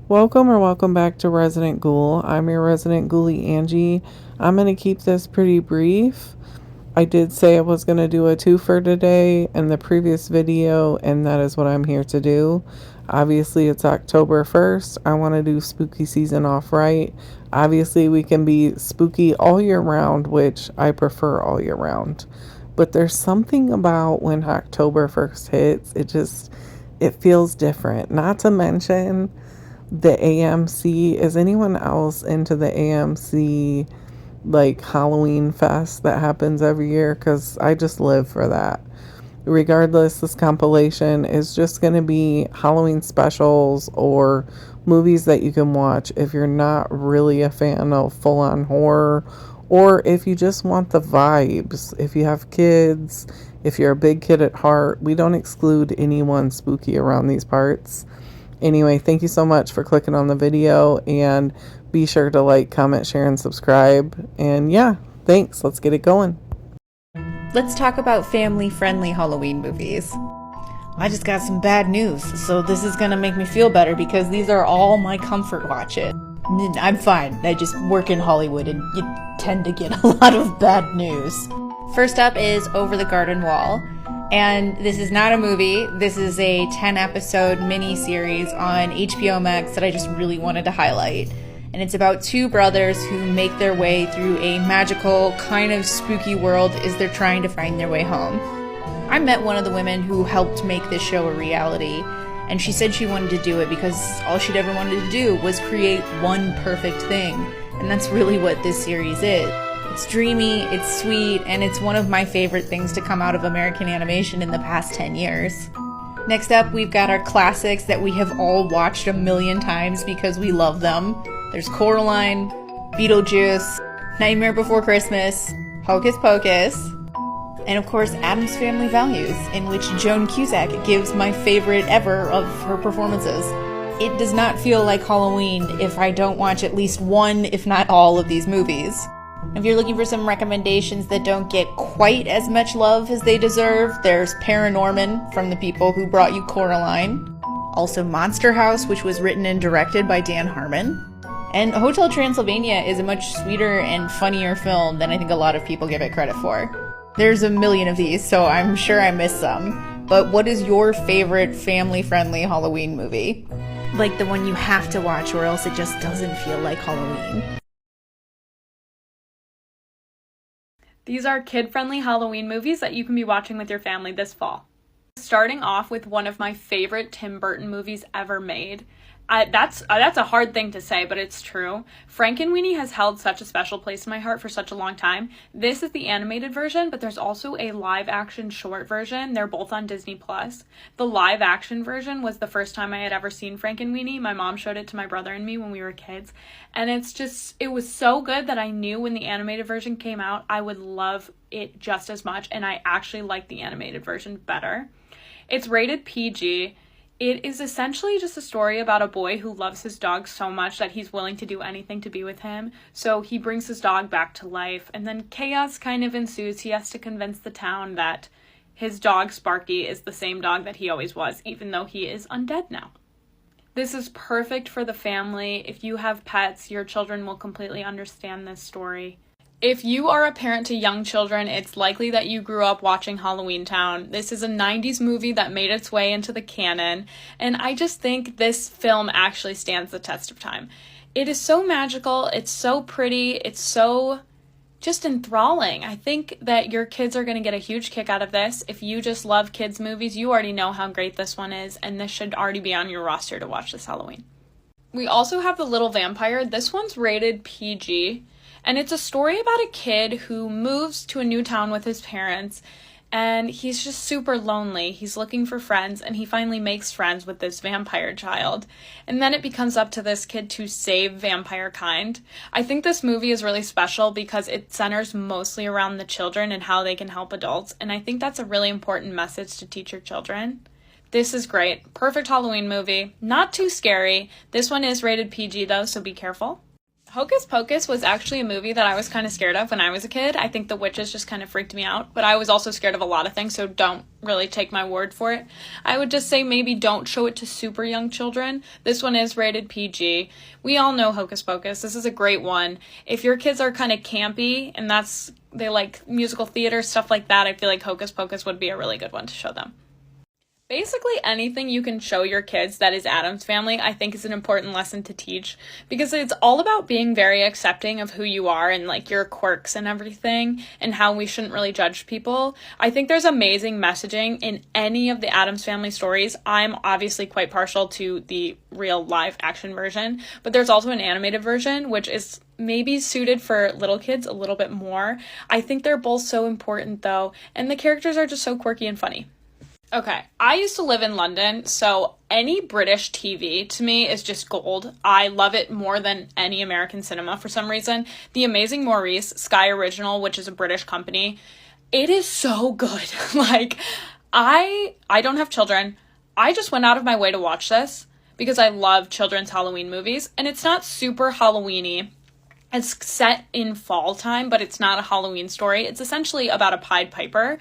Welcome back to Resident Ghoul. I'm your resident ghoulie Angie. I'm going to keep this pretty brief. I did say I was going to do a twofer today in the previous video, and that is what I'm here to do. Obviously, it's October 1st. I want to do spooky season off right. Obviously, we can be spooky all year round, which I prefer all year round. But there's something about when October 1st hits, it feels different. Not to mention the AMC. Is anyone else into the AMC like Halloween fest that happens every year? Because I just live for that. Regardless, this compilation is just going to be Halloween specials or movies that you can watch if you're not really a fan of full-on horror, or if you just want the vibes. If you have kids, if you're a big kid at heart, we don't exclude anyone spooky around these parts. Anyway, thank you so much for clicking on the video, and be sure to like, comment, share, and subscribe. And yeah, thanks. Let's get it going. Let's talk about family-friendly Halloween movies. I just got some bad news, so this is gonna make me feel better because these are all my comfort watches. I'm fine. I just work in Hollywood and you tend to get a lot of bad news. First up is Over the Garden Wall. And this is not a movie, this is a 10-episode mini-series on HBO Max that I just really wanted to highlight. And it's about two brothers who make their way through a magical, kind of spooky world as they're trying to find their way home. I met one of the women who helped make this show a reality, and she said she wanted to do it because all she'd ever wanted to do was create one perfect thing. And that's really what this series is. It's dreamy, it's sweet, and it's one of my favorite things to come out of American animation in the past 10 years. Next up, we've got our classics that we have all watched a million times because we love them. There's Coraline, Beetlejuice, Nightmare Before Christmas, Hocus Pocus, and of course Addams Family Values, in which Joan Cusack gives my favorite ever of her performances. It does not feel like Halloween if I don't watch at least one, if not all, of these movies. If you're looking for some recommendations that don't get quite as much love as they deserve, there's Paranorman from the people who brought you Coraline. Also Monster House, which was written and directed by Dan Harmon. And Hotel Transylvania is a much sweeter and funnier film than I think a lot of people give it credit for. There's a million of these, so I'm sure I missed some. But what is your favorite family-friendly Halloween movie? Like the one you have to watch or else it just doesn't feel like Halloween. These are kid-friendly Halloween movies that you can be watching with your family this fall. Starting off with one of my favorite Tim Burton movies ever made. That's a hard thing to say, but it's true. Frankenweenie has held such a special place in my heart for such a long time. This is the animated version, but there's also a live-action short version. They're both on Disney+. The live-action version was the first time I had ever seen Frankenweenie. My mom showed it to my brother and me when we were kids, and it was so good that I knew when the animated version came out, I would love it just as much, and I actually like the animated version better. It's rated PG. It is essentially just a story about a boy who loves his dog so much that he's willing to do anything to be with him. So he brings his dog back to life, and then chaos kind of ensues. He has to convince the town that his dog Sparky is the same dog that he always was, even though he is undead now. This is perfect for the family. If you have pets, your children will completely understand this story. If you are a parent to young children, it's likely that you grew up watching Halloween Town. This is a 90s movie that made its way into the canon, and I just think this film actually stands the test of time. It is so magical, it's so pretty, it's so just enthralling. I think that your kids are going to get a huge kick out of this. If you just love kids' movies, you already know how great this one is, and this should already be on your roster to watch this Halloween. We also have The Little Vampire. This one's rated PG. And it's a story about a kid who moves to a new town with his parents, and he's just super lonely. He's looking for friends, and he finally makes friends with this vampire child. And then it becomes up to this kid to save vampire kind. I think this movie is really special because it centers mostly around the children and how they can help adults, and I think that's a really important message to teach your children. This is great. Perfect Halloween movie. Not too scary. This one is rated PG though, so be careful. Hocus Pocus was actually a movie that I was kind of scared of when I was a kid. I think the witches just kind of freaked me out, but I was also scared of a lot of things, so don't really take my word for it. I would just say maybe don't show it to super young children. This one is rated PG. We all know Hocus Pocus. This is a great one. If your kids are kind of campy and they like musical theater, stuff like that, I feel like Hocus Pocus would be a really good one to show them. Basically anything you can show your kids that is Addams Family, I think is an important lesson to teach, because it's all about being very accepting of who you are and like your quirks and everything, and how we shouldn't really judge people. I think there's amazing messaging in any of the Addams Family stories. I'm obviously quite partial to the real live action version, but there's also an animated version, which is maybe suited for little kids a little bit more. I think they're both so important though, and the characters are just so quirky and funny. Okay, I used to live in London, so any British TV to me is just gold. I love it more than any American cinema for some reason. The Amazing Maurice, Sky Original, which is a British company, it is so good. Like, I don't have children. I just went out of my way to watch this because I love children's Halloween movies, and it's not super Halloween-y. It's set in fall time, but it's not a Halloween story. It's essentially about a Pied Piper.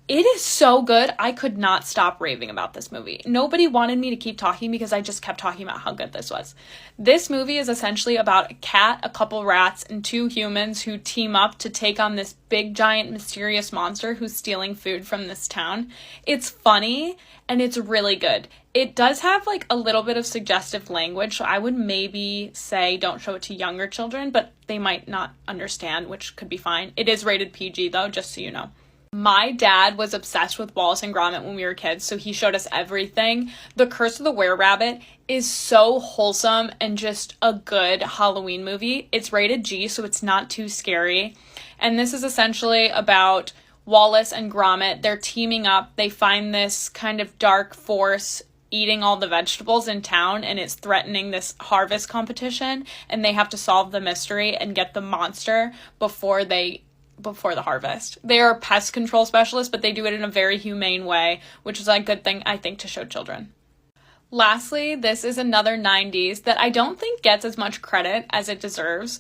It is so good. I could not stop raving about this movie. Nobody wanted me to keep talking because I just kept talking about how good this was. This movie is essentially about a cat, a couple rats, and 2 humans who team up to take on this big, giant, mysterious monster who's stealing food from this town. It's funny, and it's really good. It does have like a little bit of suggestive language, so I would maybe say don't show it to younger children, but they might not understand, which could be fine. It is rated PG though, just so you know. My dad was obsessed with Wallace and Gromit when we were kids, so he showed us everything. The Curse of the Were-Rabbit is so wholesome and just a good Halloween movie. It's rated G, so it's not too scary. And this is essentially about Wallace and Gromit. They're teaming up. They find this kind of dark force eating all the vegetables in town, and it's threatening this harvest competition, and they have to solve the mystery and get the monster before the harvest. They are pest control specialists, but they do it in a very humane way, which is a good thing, I think, to show children. Lastly, this is another 90s that I don't think gets as much credit as it deserves.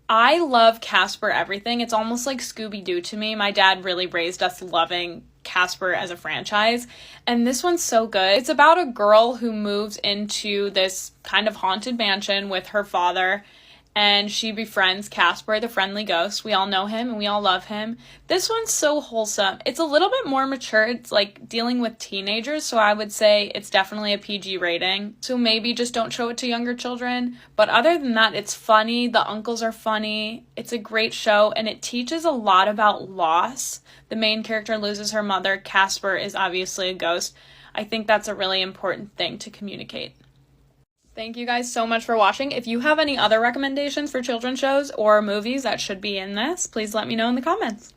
I love Casper Everything. It's almost like Scooby-Doo to me. My dad really raised us loving Casper as a franchise, and this one's so good. It's about a girl who moves into this kind of haunted mansion with her father, and she befriends Casper, the friendly ghost. We all know him and we all love him. This one's so wholesome. It's a little bit more mature. It's like dealing with teenagers, so I would say it's definitely a PG rating. So maybe just don't show it to younger children. But other than that, it's funny. The uncles are funny. It's a great show, and it teaches a lot about loss. The main character loses her mother. Casper is obviously a ghost. I think that's a really important thing to communicate. Thank you guys so much for watching. If you have any other recommendations for children's shows or movies that should be in this, please let me know in the comments.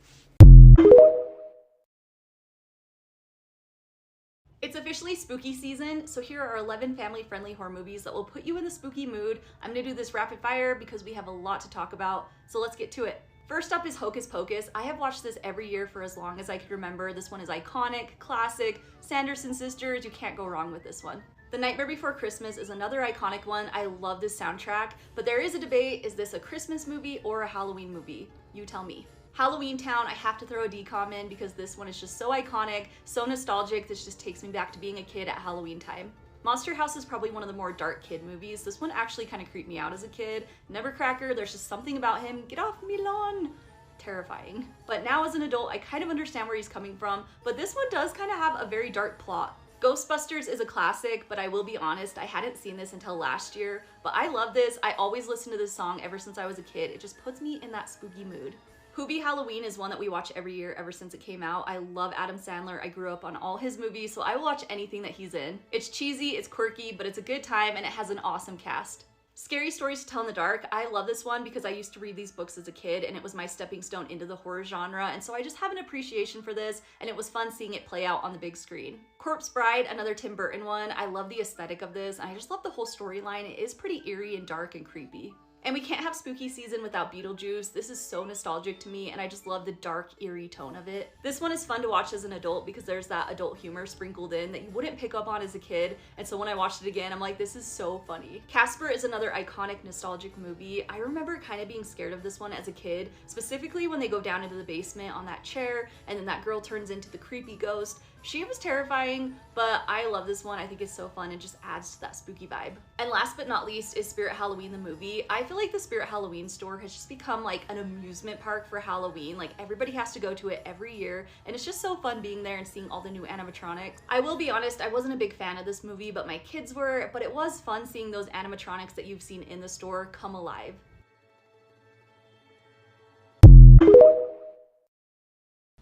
It's officially spooky season, so here are 11 family-friendly horror movies that will put you in the spooky mood. I'm gonna do this rapid fire because we have a lot to talk about, so let's get to it. First up is Hocus Pocus. I have watched this every year for as long as I can remember. This one is iconic, classic, Sanderson sisters, you can't go wrong with this one. The Nightmare Before Christmas is another iconic one. I love this soundtrack, but there is a debate, is this a Christmas movie or a Halloween movie? You tell me. Halloween Town, I have to throw a DCOM in because this one is just so iconic, so nostalgic, this just takes me back to being a kid at Halloween time. Monster House is probably one of the more dark kid movies. This one actually kind of creeped me out as a kid. Nevercracker, there's just something about him, get off me lawn, terrifying. But now as an adult, I kind of understand where he's coming from, but this one does kind of have a very dark plot. Ghostbusters is a classic, but I will be honest, I hadn't seen this until last year, but I love this. I always listen to this song ever since I was a kid. It just puts me in that spooky mood. Hoobie Halloween is one that we watch every year ever since it came out. I love Adam Sandler. I grew up on all his movies, so I will watch anything that he's in. It's cheesy, it's quirky, but it's a good time, and it has an awesome cast. Scary Stories to Tell in the Dark. I love this one because I used to read these books as a kid and it was my stepping stone into the horror genre, and so I just have an appreciation for this, and it was fun seeing it play out on the big screen. Corpse Bride, another Tim Burton one. I love the aesthetic of this, and I just love the whole storyline. It is pretty eerie and dark and creepy. And we can't have spooky season without Beetlejuice. This is so nostalgic to me, and I just love the dark, eerie tone of it. This one is fun to watch as an adult because there's that adult humor sprinkled in that you wouldn't pick up on as a kid, and so when I watched it again, I'm like, this is so funny. Casper is another iconic, nostalgic movie. I remember kind of being scared of this one as a kid, specifically when they go down into the basement on that chair, and then that girl turns into the creepy ghost. She was terrifying, but I love this one. I think it's so fun and just adds to that spooky vibe. And last but not least is Spirit Halloween the movie. I feel like the Spirit Halloween store has just become like an amusement park for Halloween. Like everybody has to go to it every year, and it's just so fun being there and seeing all the new animatronics. I will be honest, I wasn't a big fan of this movie, but my kids were, but it was fun seeing those animatronics that you've seen in the store come alive.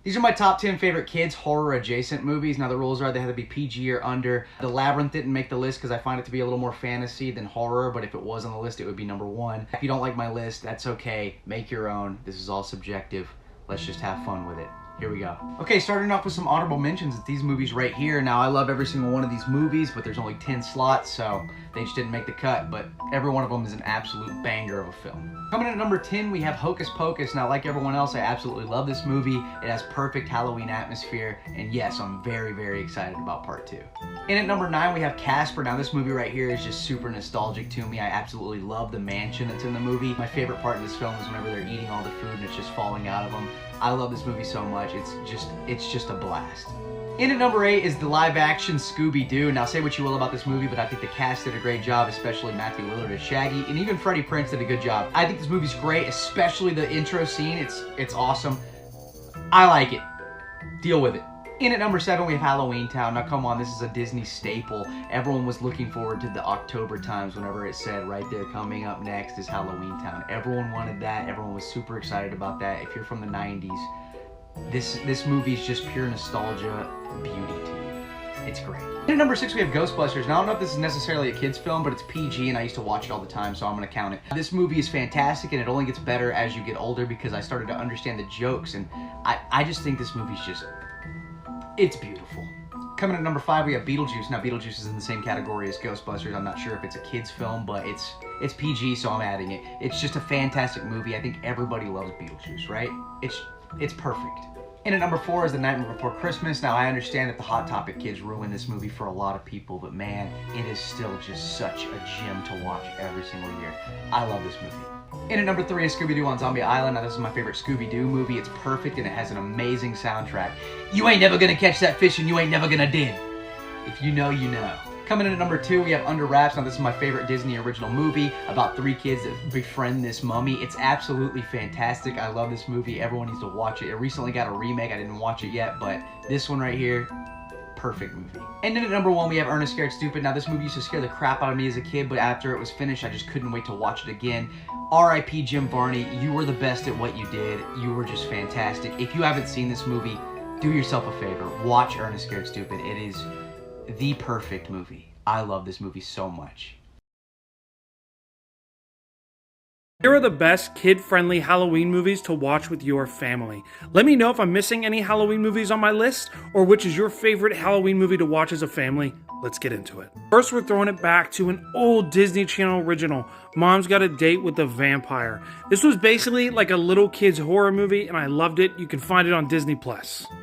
These are my top 10 favorite kids horror adjacent movies. Now the rules are they have to be PG or under. The Labyrinth didn't make the list because I find it to be a little more fantasy than horror, but if it was on the list, it would be number 1. If you don't like my list, that's okay. Make your own. This is all subjective. Let's just have fun with it. Here we go. Okay, starting off with some honorable mentions. It's these movies right here. Now, I love every single one of these movies, but there's only 10 slots, so they just didn't make the cut, but every one of them is an absolute banger of a film. Coming in at number 10, we have Hocus Pocus. Now, like everyone else, I absolutely love this movie. It has perfect Halloween atmosphere, and yes, I'm very, very excited about part 2. In at number 9, we have Casper. Now, this movie right here is just super nostalgic to me. I absolutely love the mansion that's in the movie. My favorite part of this film is whenever they're eating all the food and it's just falling out of them. I love this movie so much. It's just a blast. In at number 8 is the live-action Scooby-Doo. Now, say what you will about this movie, but I think the cast did a great job, especially Matthew Lillard as Shaggy, and even Freddie Prinze did a good job. I think this movie's great, especially the intro scene. It's awesome. I like it. Deal with it. In at number 7, we have Halloween Town. Now, come on, this is a Disney staple. Everyone was looking forward to the October times whenever it said right there, coming up next is Halloween Town. Everyone wanted that. Everyone was super excited about that. If you're from the 90s, this movie is just pure nostalgia beauty to you. It's great. In at number 6, we have Ghostbusters. Now, I don't know if this is necessarily a kid's film, but it's PG, and I used to watch it all the time, so I'm going to count it. This movie is fantastic, and it only gets better as you get older because I started to understand the jokes, and I just think this movie's just... it's beautiful. Coming at number 5, we have Beetlejuice. Now, Beetlejuice is in the same category as Ghostbusters. I'm not sure if it's a kid's film, but it's PG, so I'm adding it. It's just a fantastic movie. I think everybody loves Beetlejuice, right? It's perfect. In at number 4 is The Nightmare Before Christmas. Now, I understand that the Hot Topic kids ruined this movie for a lot of people, but man, it is still just such a gem to watch every single year. I love this movie. In at number 3 is Scooby-Doo on Zombie Island. Now, this is my favorite Scooby-Doo movie. It's perfect, and it has an amazing soundtrack. You ain't never gonna catch that fish, and you ain't never gonna dig. If you know, you know. Coming in at number 2, we have Under Wraps. Now, this is my favorite Disney original movie about 3 kids that befriend this mummy. It's absolutely fantastic. I love this movie. Everyone needs to watch it. It recently got a remake. I didn't watch it yet, but this one right here, perfect movie. And then at number 1, we have Ernest Scared Stupid. Now, this movie used to scare the crap out of me as a kid, but after it was finished, I just couldn't wait to watch it again. R.I.P. Jim Varney, you were the best at what you did. You were just fantastic. If you haven't seen this movie, do yourself a favor. Watch Ernest Scared Stupid. It is the perfect movie. I love this movie so much. Here are the best kid-friendly Halloween movies to watch with your family. Let me know if I'm missing any Halloween movies on my list, or which is your favorite Halloween movie to watch as a family. Let's get into it. First, we're throwing it back to an old Disney Channel original, Mom's Got a Date with the Vampire. This was basically like a little kid's horror movie, and I loved it. You can find it on Disney+.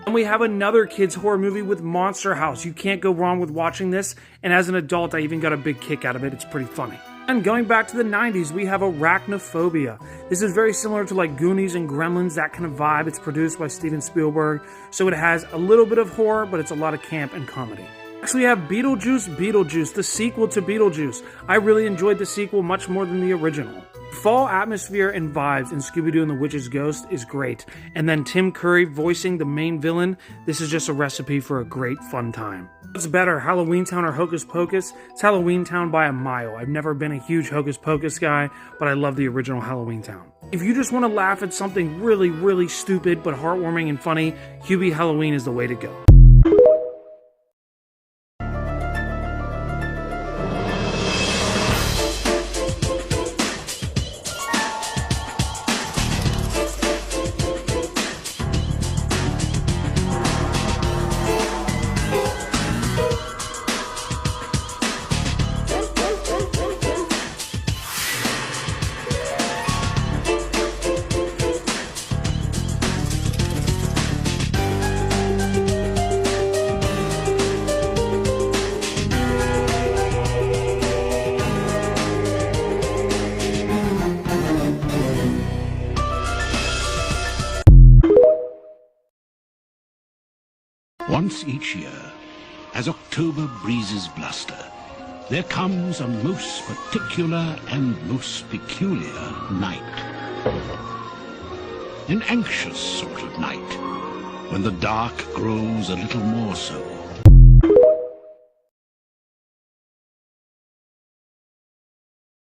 And we have another kid's horror movie with Monster House. You can't go wrong with watching this, and as an adult, I even got a big kick out of it. It's pretty funny. And going back to the 90s, we have Arachnophobia. This is very similar to like Goonies and Gremlins, that kind of vibe. It's produced by Steven Spielberg, so it has a little bit of horror, but it's a lot of camp and comedy. Next, we have Beetlejuice, the sequel to Beetlejuice. I really enjoyed the sequel much more than the original. Fall atmosphere and vibes in Scooby-Doo and the Witch's Ghost is great. And then Tim Curry voicing the main villain, this is just a recipe for a great fun time. What's better, Halloween Town or Hocus Pocus? It's Halloween Town by a mile. I've never been a huge Hocus Pocus guy, but I love the original Halloween Town. If you just want to laugh at something really, really stupid but heartwarming and funny, Hubie Halloween is the way to go. once each year, as October breezes bluster, there comes a most particular and most peculiar night. An anxious sort of night, when the dark grows a little more so,